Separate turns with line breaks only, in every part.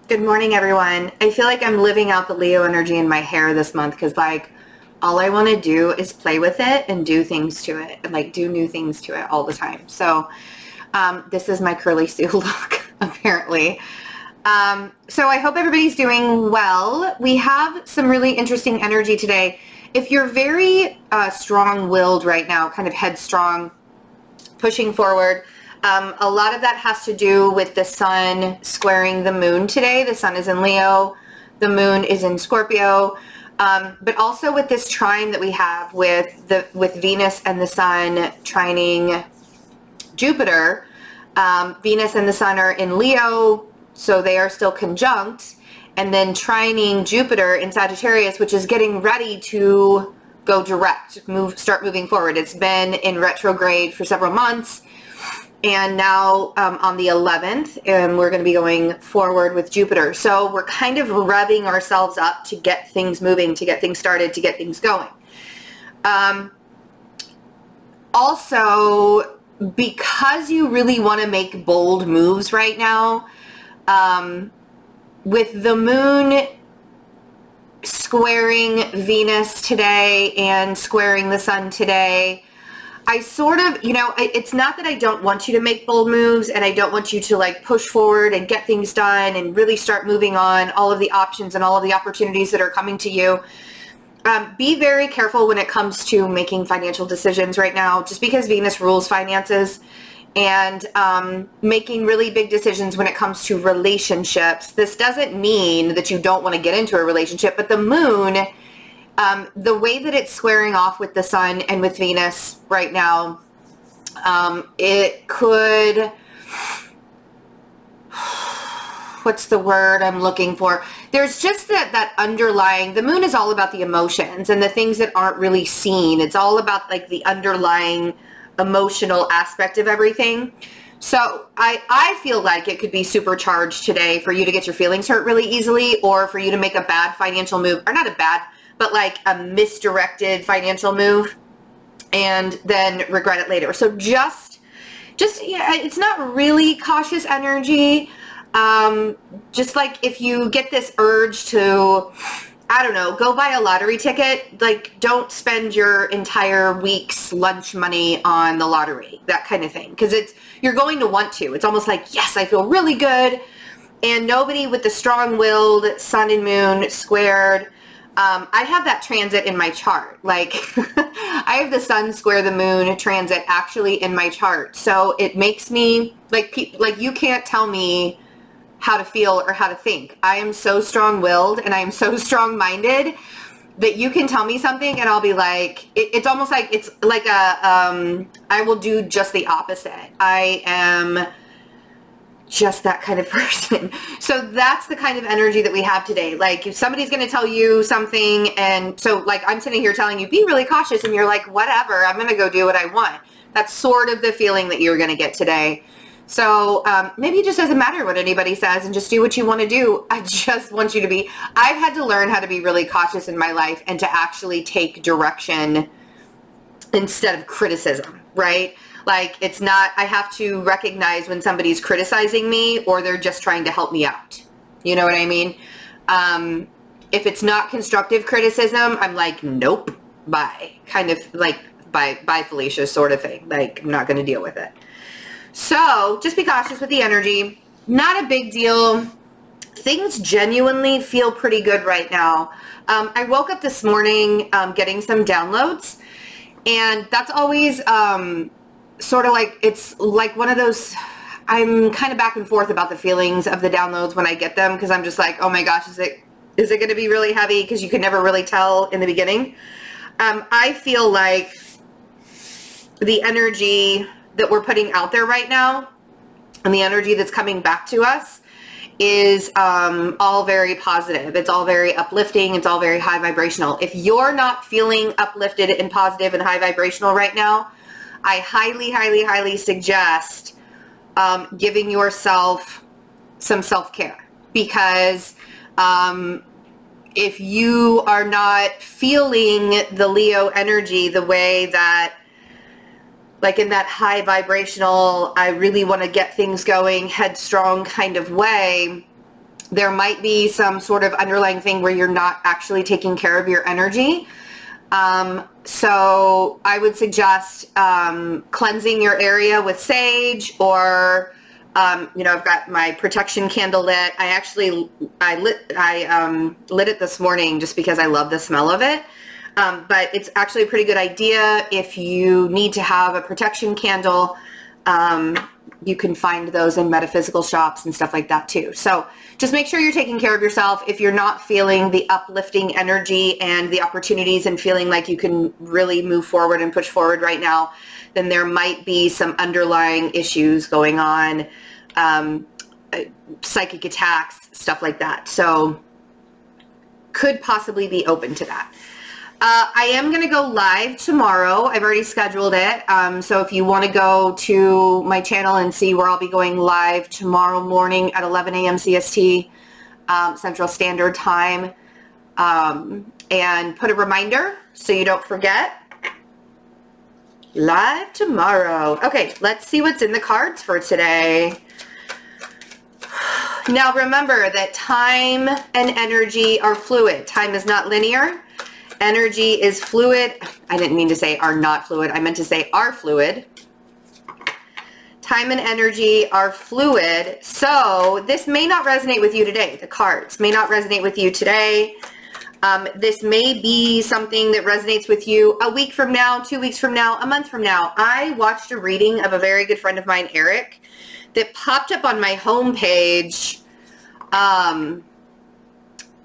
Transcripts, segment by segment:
Good morning, everyone. I feel like I'm living out the Leo energy in my hair this month because, like, all I want to do is play with it and do things to it and, like, do new things to it all the time. So this is my curly Sue look, apparently. So I hope everybody's doing well. We have some really interesting energy today. If you're very strong-willed right now, kind of headstrong, pushing forward, a lot of that has to do with the sun squaring the moon today. The sun is in Leo, the moon is in Scorpio, but also with this trine that we have with Venus and the sun trining Jupiter. Venus and the sun are in Leo, so they are still conjunct, and then trining Jupiter in Sagittarius, which is getting ready to go direct, start moving forward. It's been in retrograde for several months. And now on the 11th, we're going to be going forward with Jupiter. So we're kind of revving ourselves up to get things moving, to get things started, to get things going. Also, because you really want to make bold moves right now, with the moon squaring Venus today and squaring the sun today, I sort of, it's not that I don't want you to make bold moves and I don't want you to like push forward and get things done and really start moving on all of the options and all of the opportunities that are coming to you. Be very careful when it comes to making financial decisions right now, just because Venus rules finances, and making really big decisions when it comes to relationships. This doesn't mean that you don't want to get into a relationship, but the moon, the way that it's squaring off with the sun and with Venus right now, it could, what's the word I'm looking for? There's just that underlying, the moon is all about the emotions and the things that aren't really seen. It's all about like the underlying emotional aspect of everything. So I feel like it could be supercharged today for you to get your feelings hurt really easily, or for you to make a bad financial move, or not a bad, but like a misdirected financial move and then regret it later. So just yeah, it's not really cautious energy. Just like if you get this urge to, I don't know, go buy a lottery ticket, like don't spend your entire week's lunch money on the lottery, that kind of thing. Because you're going to want to. It's almost like, yes, I feel really good. And nobody with the strong-willed sun and moon squared, I have that transit in my chart. Like I have the sun square the moon transit actually in my chart. So it makes me like you can't tell me how to feel or how to think. I am so strong-willed and I am so strong-minded that you can tell me something and I'll be like, it's almost like, it's like I will do just the opposite. I am just that kind of person. So that's the kind of energy that we have today. Like if somebody's going to tell you something, and so like I'm sitting here telling you, be really cautious, and you're like, whatever, I'm going to go do what I want. That's sort of the feeling that you're going to get today. So maybe it just doesn't matter what anybody says and just do what you want to do. I just want you to be, I've had to learn how to be really cautious in my life and to actually take direction instead of criticism, right? Like it's not, I have to recognize when somebody's criticizing me or they're just trying to help me out. You know what I mean? If it's not constructive criticism, I'm like, nope, bye. Kind of like, bye Felicia sort of thing. Like I'm not going to deal with it. So just be cautious with the energy. Not a big deal. Things genuinely feel pretty good right now. I woke up this morning getting some downloads, and that's always sort of like, it's like one of those, I'm kind of back and forth about the feelings of the downloads when I get them, because I'm just like, oh my gosh, is it going to be really heavy? Because you can never really tell in the beginning. I feel like the energy that we're putting out there right now and the energy that's coming back to us is all very positive. It's all very uplifting. It's all very high vibrational. If you're not feeling uplifted and positive and high vibrational right now, I highly, highly, highly suggest giving yourself some self-care, because if you are not feeling the Leo energy the way that, like in that high vibrational, I really want to get things going, headstrong kind of way, There might be some sort of underlying thing where you're not actually taking care of your energy. So I would suggest cleansing your area with sage, or you know, I've got my protection candle lit. I lit it this morning just because I love the smell of it. But it's actually a pretty good idea if you need to have a protection candle. You can find those in metaphysical shops and stuff like that too. So just make sure you're taking care of yourself. If you're not feeling the uplifting energy and the opportunities and feeling like you can really move forward and push forward right now, then there might be some underlying issues going on, psychic attacks, stuff like that. So could possibly be open to that. I am going to go live tomorrow. I've already scheduled it. So if you want to go to my channel and see where I'll be going live tomorrow morning at 11 a.m. CST, Central Standard Time, and put a reminder so you don't forget. Live tomorrow. Okay, let's see what's in the cards for today. Now remember that time and energy are fluid. Time is not linear. Energy is fluid. I didn't mean to say are not fluid. I meant to say are fluid. Time and energy are fluid. So this may not resonate with you today. The cards may not resonate with you today. This may be something that resonates with you a week from now, 2 weeks from now, a month from now. I watched a reading of a very good friend of mine, Eric, that popped up on my homepage.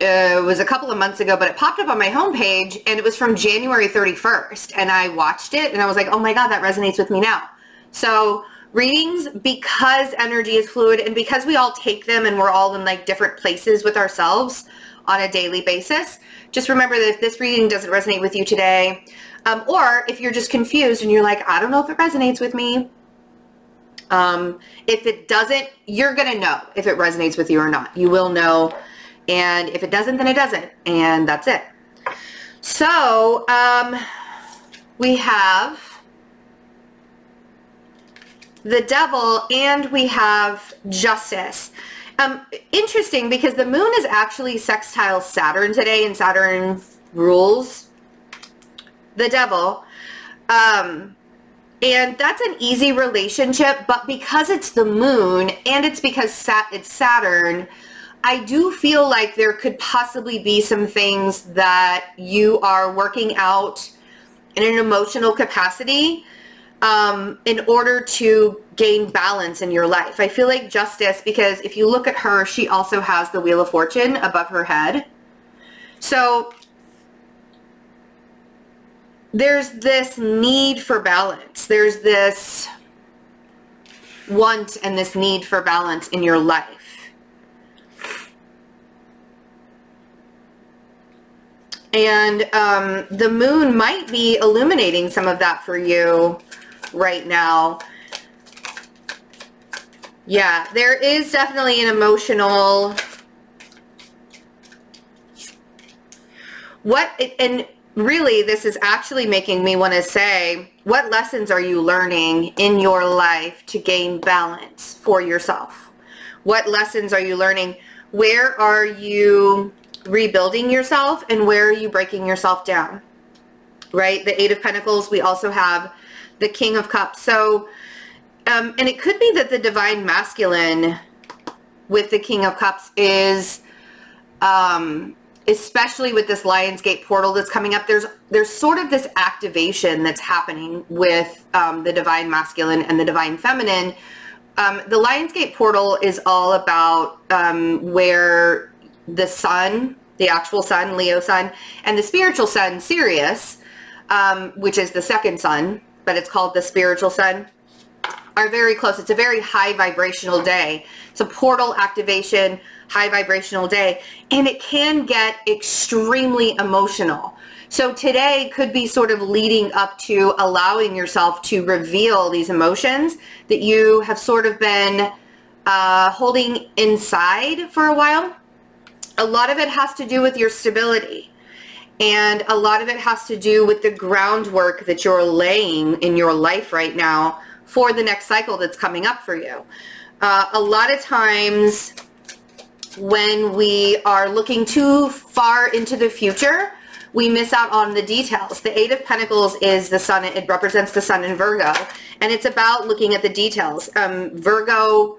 It was a couple of months ago, but it popped up on my homepage, and it was from January 31st, and I watched it and I was like, oh my God, that resonates with me now. So readings, because energy is fluid and because we all take them and we're all in like different places with ourselves on a daily basis, just remember that if this reading doesn't resonate with you today, or if you're just confused and you're like, I don't know if it resonates with me, if it doesn't, you're gonna know if it resonates with you or not. You will know. And if it doesn't, then it doesn't. And that's it. So we have the Devil and we have Justice. Interesting, because the moon is actually sextile Saturn today, and Saturn rules the Devil. And that's an easy relationship, but because it's the moon and it's because it's Saturn, I do feel like there could possibly be some things that you are working out in an emotional capacity in order to gain balance in your life. I feel like Justice, because if you look at her, she also has the Wheel of Fortune above her head. So there's this need for balance. There's this want and this need for balance in your life. And the moon might be illuminating some of that for you right now. Yeah, there is definitely an emotional... And really, this is actually making me want to say, what lessons are you learning in your life to gain balance for yourself? What lessons are you learning? Where are you rebuilding yourself, and where are you breaking yourself down? Right? The Eight of Pentacles. We also have the King of Cups. So, and it could be that the Divine Masculine with the King of Cups is, especially with this Lionsgate portal that's coming up, there's sort of this activation that's happening with the Divine Masculine and the Divine Feminine. The Lionsgate portal is all about where the sun, the actual sun, Leo sun, and the spiritual sun, Sirius, which is the second sun, but it's called the spiritual sun, are very close. It's a very high vibrational day. It's a portal activation, high vibrational day, and it can get extremely emotional. So today could be sort of leading up to allowing yourself to reveal these emotions that you have sort of been holding inside for a while. A lot of it has to do with your stability, and a lot of it has to do with the groundwork that you're laying in your life right now for the next cycle that's coming up for you. A lot of times when we are looking too far into the future, we miss out on the details. The Eight of Pentacles is the sun. It represents the sun in Virgo, and it's about looking at the details. Virgo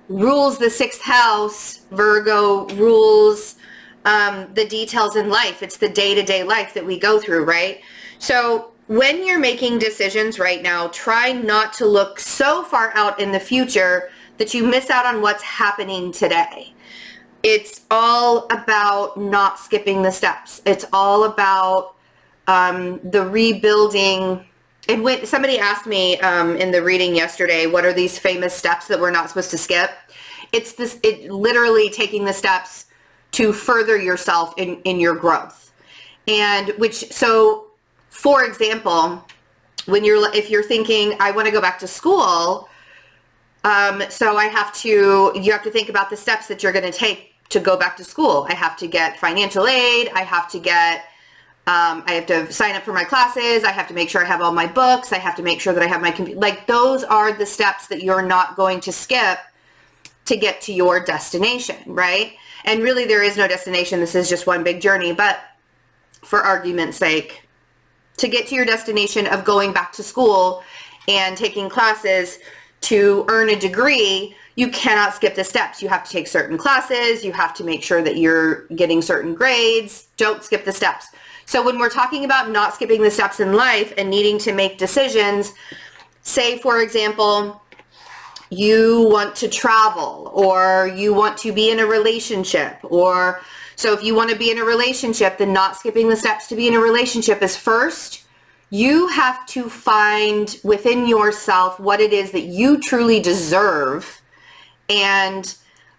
rules the 6th house. Virgo rules the details in life. It's the day-to-day life that we go through, right? So when you're making decisions right now, try not to look so far out in the future that you miss out on what's happening today. It's all about not skipping the steps. It's all about the rebuilding. And when somebody asked me in the reading yesterday, what are these famous steps that we're not supposed to skip? It's literally taking the steps to further yourself in your growth. And so for example, if you're thinking, I want to go back to school, so you have to think about the steps that you're going to take to go back to school. I have to get financial aid. I have to sign up for my classes. I have to make sure I have all my books. I have to make sure that I have my computer. Like, those are the steps that you're not going to skip to get to your destination, right? And really there is no destination. This is just one big journey. But for argument's sake, to get to your destination of going back to school and taking classes to earn a degree, you cannot skip the steps. You have to take certain classes. You have to make sure that you're getting certain grades. Don't skip the steps. So when we're talking about not skipping the steps in life and needing to make decisions, say, for example, you want to travel, or you want to be in a relationship, so if you want to be in a relationship, then not skipping the steps to be in a relationship is first, you have to find within yourself what it is that you truly deserve, and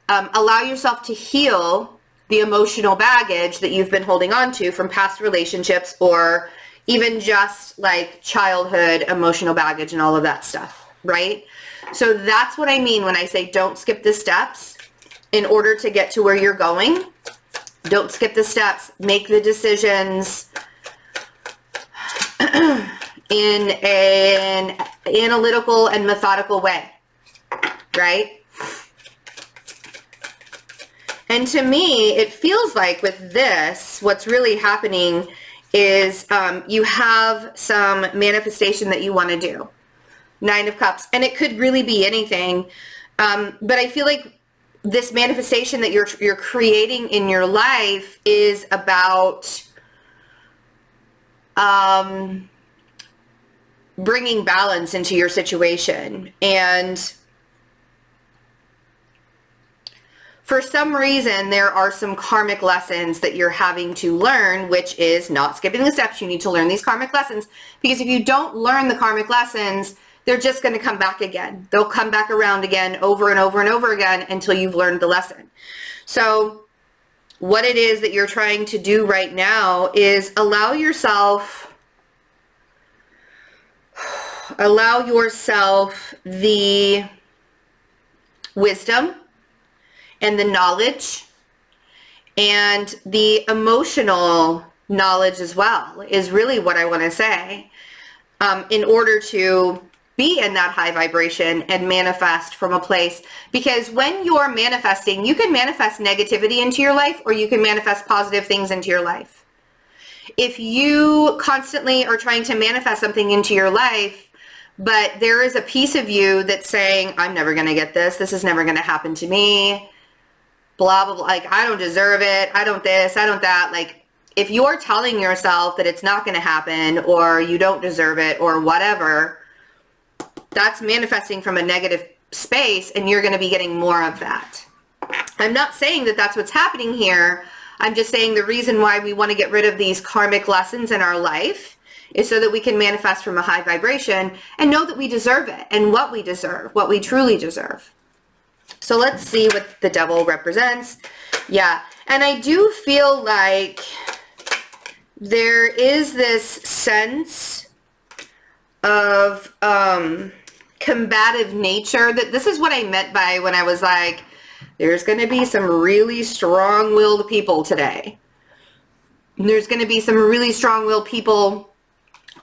allow yourself to heal the emotional baggage that you've been holding on to from past relationships, or even just like childhood emotional baggage and all of that stuff, right? So that's what I mean when I say don't skip the steps in order to get to where you're going. Don't skip the steps. Make the decisions in an analytical and methodical way, right? And to me, it feels like with this, what's really happening is you have some manifestation that you want to do. 9 of Cups. And it could really be anything. But I feel like this manifestation that you're creating in your life is about bringing balance into your situation. And for some reason, there are some karmic lessons that you're having to learn, which is not skipping the steps. You need to learn these karmic lessons, because if you don't learn the karmic lessons, they're just going to come back again. They'll come back around again over and over and over again until you've learned the lesson. So what it is that you're trying to do right now is allow yourself the wisdom and the knowledge and the emotional knowledge as well, is really what I want to say, in order to be in that high vibration and manifest from a place. Because when you're manifesting, you can manifest negativity into your life, or you can manifest positive things into your life. If you constantly are trying to manifest something into your life, but there is a piece of you that's saying, I'm never going to get this. This is never going to happen to me. Blah, blah, blah. Like, I don't deserve it. I don't this, I don't that. Like, if you're telling yourself that it's not going to happen, or you don't deserve it, or whatever, that's manifesting from a negative space, and you're going to be getting more of that. I'm not saying that that's what's happening here. I'm just saying the reason why we want to get rid of these karmic lessons in our life is so that we can manifest from a high vibration and know that we deserve it, and what we deserve, what we truly deserve. So let's see what the Devil represents. Yeah, and I do feel like there is this sense of combative nature. That this is what I meant by when I was like, there's going to be some really strong-willed people today. And there's going to be some really strong-willed people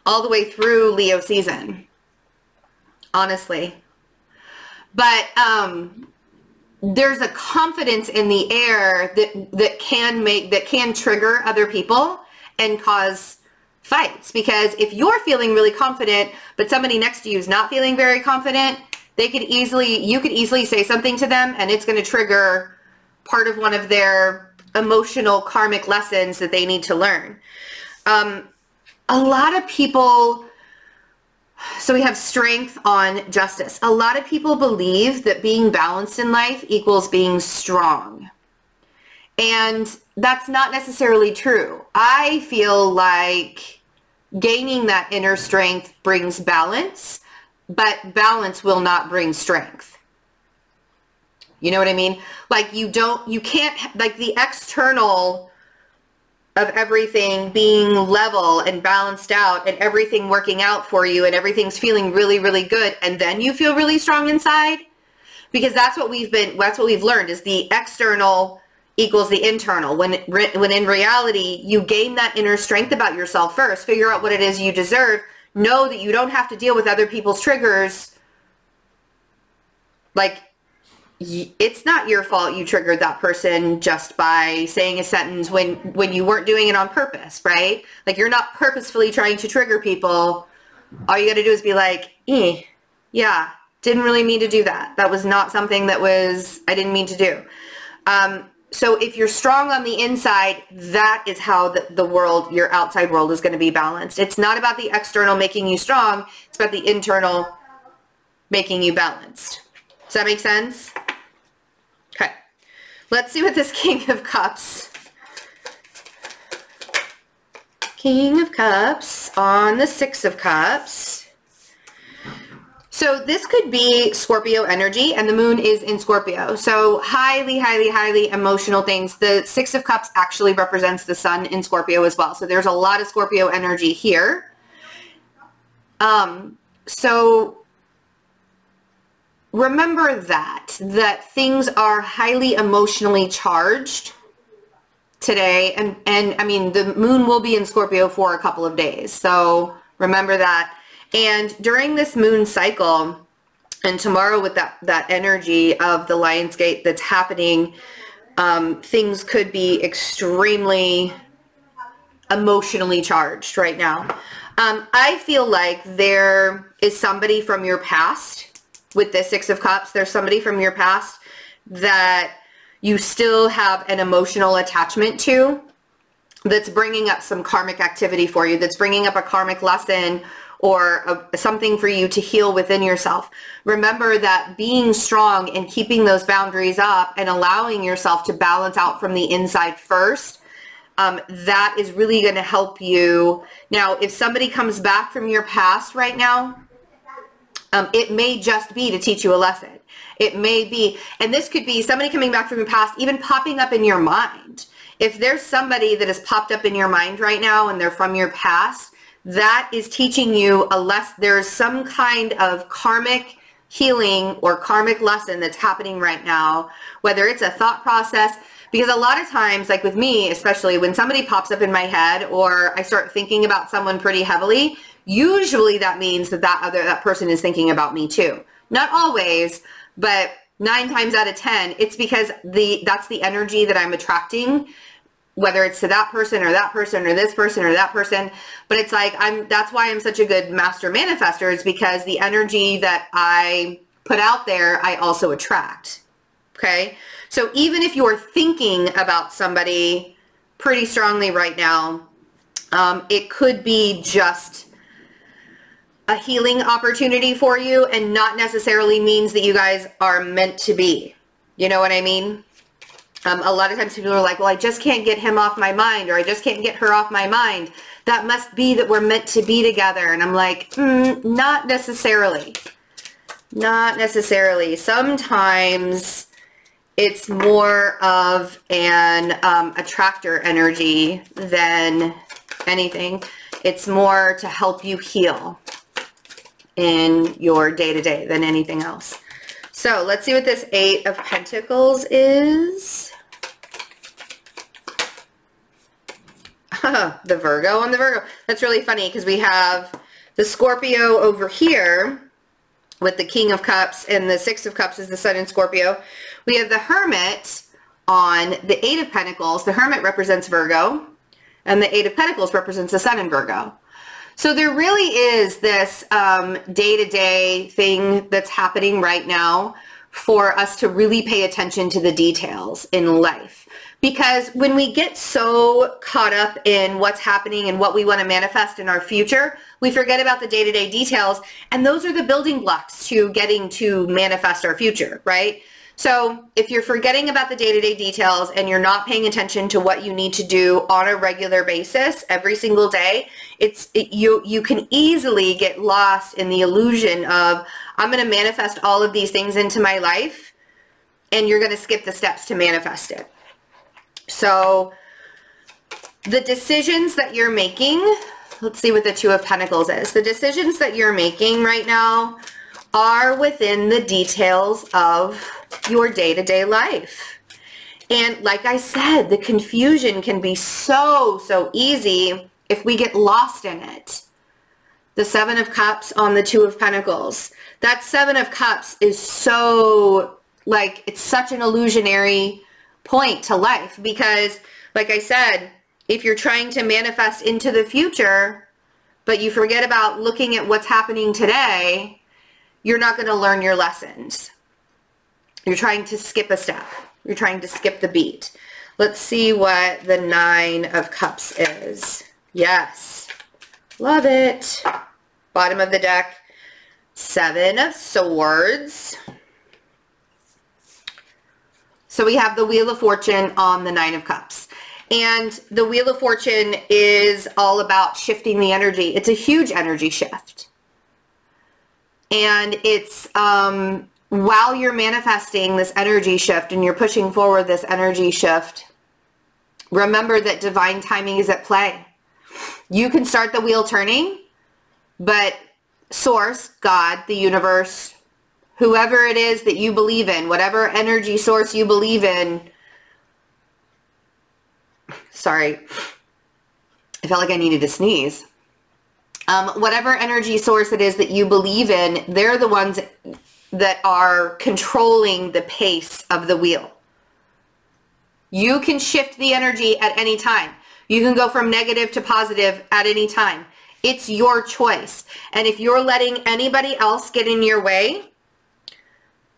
all the way through Leo season, honestly. But there's a confidence in the air that can trigger other people and cause fights. Because if you're feeling really confident, but somebody next to you is not feeling very confident, you could easily say something to them and it's going to trigger part of one of their emotional karmic lessons that they need to learn. A lot of people, so we have strength on justice. A lot of people believe that being balanced in life equals being strong. And that's not necessarily true. I feel like gaining that inner strength brings balance, but balance will not bring strength. You know what I mean? Like you can't, like the external of everything being level and balanced out and everything working out for you and everything's feeling really, really good. And then you feel really strong inside, because that's what we've learned is the external equals the internal. When in reality, you gain that inner strength about yourself first, figure out what it is you deserve, know that you don't have to deal with other people's triggers. Like, it's not your fault you triggered that person just by saying a sentence when you weren't doing it on purpose, right? Like, you're not purposefully trying to trigger people. All you got to do is be like, yeah, didn't really mean to do that. That was not something I didn't mean to do. So if you're strong on the inside, that is how the world, your outside world, is going to be balanced. It's not about the external making you strong. It's about the internal making you balanced. Does that make sense? Okay. Let's see what this King of Cups. King of Cups on the Six of Cups. So this could be Scorpio energy, and the moon is in Scorpio. So highly, highly, highly emotional things. The Six of Cups actually represents the sun in Scorpio as well. So there's a lot of Scorpio energy here. So remember that things are highly emotionally charged today. And I mean, the moon will be in Scorpio for a couple of days. So remember that. And during this moon cycle, and tomorrow with that energy of the Lionsgate that's happening, things could be extremely emotionally charged right now. I feel like there is somebody from your past with the Six of Cups. There's somebody from your past that you still have an emotional attachment to, that's bringing up some karmic activity for you, that's bringing up a karmic lesson or something for you to heal within yourself. Remember that being strong and keeping those boundaries up and allowing yourself to balance out from the inside first, that is really going to help you. Now, if somebody comes back from your past right now, it may just be to teach you a lesson. It may be, and this could be somebody coming back from your past, even popping up in your mind. If there's somebody that has popped up in your mind right now and they're from your past, that is teaching you there's some kind of karmic healing or karmic lesson that's happening right now, whether it's a thought process, because a lot of times, like with me, especially when somebody pops up in my head or I start thinking about someone pretty heavily, usually that means that person is thinking about me too. Not always, but 9 times out of 10, it's because that's the energy that I'm attracting, whether it's to that person or that person or this person or that person. But it's like, that's why I'm such a good master manifester, is because the energy that I put out there, I also attract. Okay. So even if you're thinking about somebody pretty strongly right now, it could be just a healing opportunity for you, and not necessarily means that you guys are meant to be. You know what I mean? A lot of times people are like, well, I just can't get him off my mind, or I just can't get her off my mind. That must be that we're meant to be together. And I'm like, not necessarily. Not necessarily. Sometimes it's more of an attractor energy than anything. It's more to help you heal in your day-to-day than anything else. So let's see what this Eight of Pentacles is. The Virgo on the Virgo. That's really funny because we have the Scorpio over here with the King of Cups, and the Six of Cups is the Sun in Scorpio. We have the Hermit on the Eight of Pentacles. The Hermit represents Virgo, and the Eight of Pentacles represents the Sun in Virgo. So there really is this day-to-day thing that's happening right now for us to really pay attention to the details in life. Because when we get so caught up in what's happening and what we want to manifest in our future, we forget about the day-to-day details, and those are the building blocks to getting to manifest our future, right? So if you're forgetting about the day-to-day details and you're not paying attention to what you need to do on a regular basis every single day, you can easily get lost in the illusion of, I'm going to manifest all of these things into my life, and you're going to skip the steps to manifest it. So the decisions that you're making, let's see what the Two of Pentacles is. The decisions that you're making right now are within the details of your day-to-day life. And like I said, the confusion can be so easy if we get lost in it. The Seven of Cups on the Two of Pentacles. That Seven of Cups is so, like, it's such an illusionary point to life, because like I said, if you're trying to manifest into the future, but you forget about looking at what's happening today, you're not going to learn your lessons. You're trying to skip a step. You're trying to skip the beat. Let's see what the Nine of Cups is. Yes. Love it. Bottom of the deck, Seven of Swords. So we have the Wheel of Fortune on the Nine of Cups. And the Wheel of Fortune is all about shifting the energy. It's a huge energy shift. And it's while you're manifesting this energy shift and you're pushing forward this energy shift, remember that divine timing is at play. You can start the wheel turning, but Source, God, the universe, whoever it is that you believe in, whatever energy source you believe in, sorry, I felt like I needed to sneeze. Whatever energy source it is that you believe in, they're the ones that are controlling the pace of the wheel. You can shift the energy at any time. You can go from negative to positive at any time. It's your choice. And if you're letting anybody else get in your way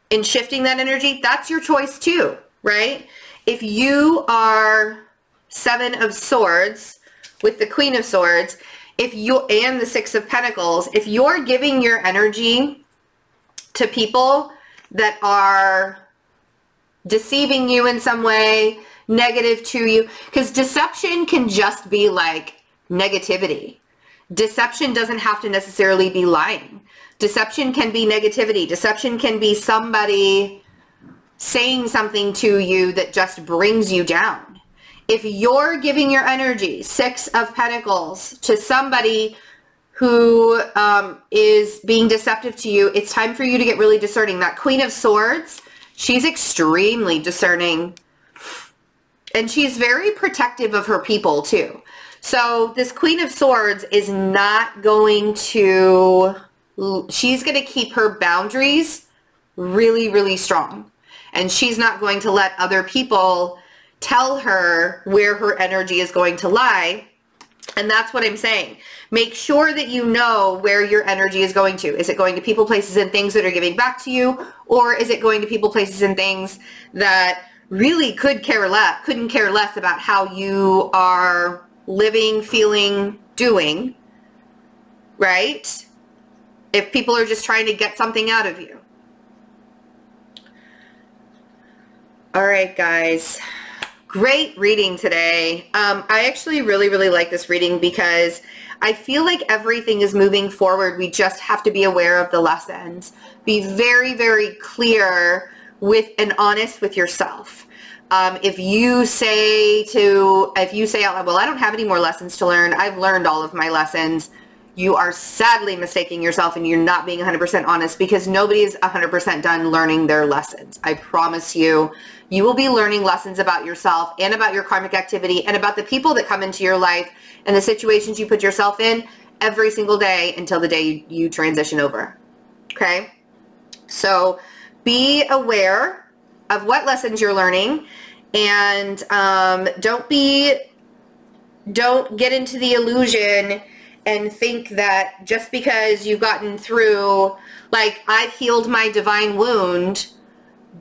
in shifting that energy, that's your choice too, right? If you are Seven of Swords with the Queen of Swords, and the Six of Pentacles, if you're giving your energy to people that are deceiving you in some way, negative to you, because deception can just be like negativity. Deception doesn't have to necessarily be lying. Deception can be negativity. Deception can be somebody saying something to you that just brings you down. If you're giving your energy, Six of Pentacles, to somebody who is being deceptive to you, it's time for you to get really discerning. That Queen of Swords, she's extremely discerning. And she's very protective of her people too. So this Queen of Swords is not going to, she's going to keep her boundaries really strong. And she's not going to let other people tell her where her energy is going to lie. And that's what I'm saying. Make sure that you know where your energy is going to. Is it going to people, places, and things that are giving back to you? Or is it going to people, places, and things that really couldn't care less about how you are living, feeling, doing, right? If people are just trying to get something out of you. All right, guys. Great reading today. I actually really like this reading because I feel like everything is moving forward. We just have to be aware of the lessons. Be very clear with and honest with yourself. If you say out loud, well, I don't have any more lessons to learn, I've learned all of my lessons, you are sadly mistaking yourself and you're not being 100% honest, because nobody is 100% done learning their lessons. I promise you, you will be learning lessons about yourself and about your karmic activity and about the people that come into your life and the situations you put yourself in every single day until the day you transition over. Okay? So be aware of what lessons you're learning, and don't get into the illusion and think that just because you've gotten through, like, I've healed my divine wound,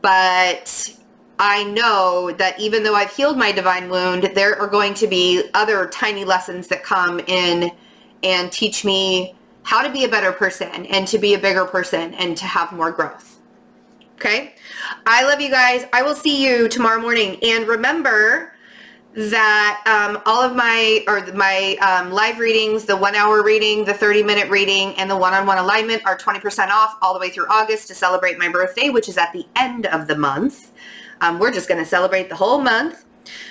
but I know that even though I've healed my divine wound, there are going to be other tiny lessons that come in and teach me how to be a better person and to be a bigger person and to have more growth. Okay? I love you guys. I will see you tomorrow morning. And remember that all of my live readings, the 1 hour reading, the 30-minute reading, and the one-on-one alignment are 20% off all the way through August to celebrate my birthday, which is at the end of the month. We're just going to celebrate the whole month.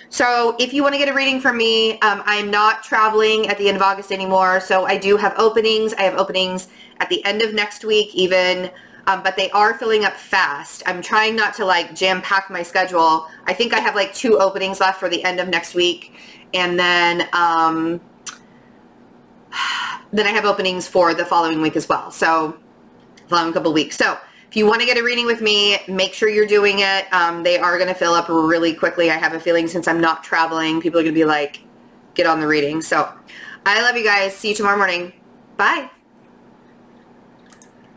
So if you want to get a reading from me, I'm not traveling at the end of August anymore. So I do have openings. I have openings at the end of next week even. But they are filling up fast. I'm trying not to like jam pack my schedule. I think I have like 2 openings left for the end of next week. And then I have openings for the following week as well. So following couple weeks. So if you want to get a reading with me, make sure you're doing it. They are going to fill up really quickly. I have a feeling since I'm not traveling, people are going to be like, get on the reading. So I love you guys. See you tomorrow morning. Bye.